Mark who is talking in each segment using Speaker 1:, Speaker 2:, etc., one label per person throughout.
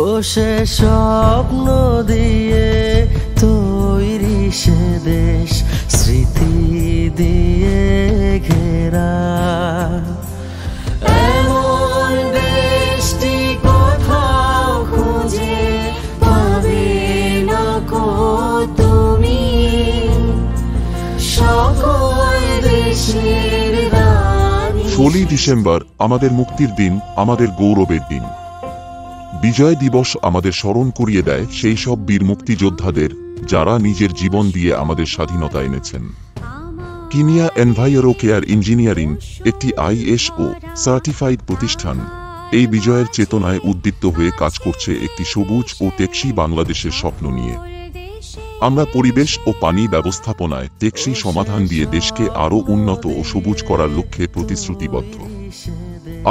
Speaker 1: ও সে স্বপ্ন দিয়ে তৈরি সে দেশ, স্মৃতি দিয়ে ঘেরা। এমন দেশটি কোথাও খুঁজে পাবে না কো তুমি, সকল দেশের রানী।
Speaker 2: 16ই ডিসেম্বর আমাদের মুক্তির দিন, আমাদের গৌরবের দিন। বিজয় দিবস আমাদের স্মরণ করিয়ে দেয় সেই সব বীর মুক্তিযোদ্ধাদের যারা নিজের জীবন দিয়ে আমাদের স্বাধীনতা এনেছেন। কিনিয়া এনভায়রো কেয়ার ইঞ্জিনিয়ারিং একটি ISO সার্টিফাইড প্রতিষ্ঠান এই বিজয়ের চেতনায় উদ্দীপ্ত হয়ে কাজ করছে একটি সবুজ ও টেকসই বাংলাদেশের স্বপ্ন নিয়ে। আমরা পরিবেশ ও পানি ব্যবস্থাপনায় টেকসই সমাধান দিয়ে দেশকে আরও উন্নত ও সবুজ করার লক্ষ্যে প্রতিশ্রুতিবদ্ধ।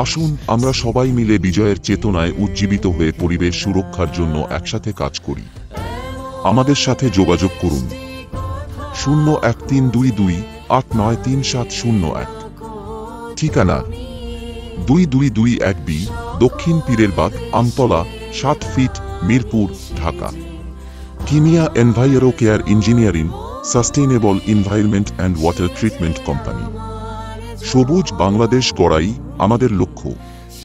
Speaker 2: আসুন আমরা সবাই মিলে বিজয়ের চেতনায় উজ্জীবিত হয়ে পরিবেশ সুরক্ষার জন্য একসাথে কাজ করি। আমাদের সাথে যোগাযোগ করুন 013228933701। ঠিকানা 2221B দক্ষিণ পীরের বাগ, আমতলা, 7 ফিট, মিরপুর, ঢাকা। কিনিয়া enviro care engineering, sustainable environment and water treatment company. সবুজ বাংলাদেশ গড়াই আমাদের লক্ষ্য।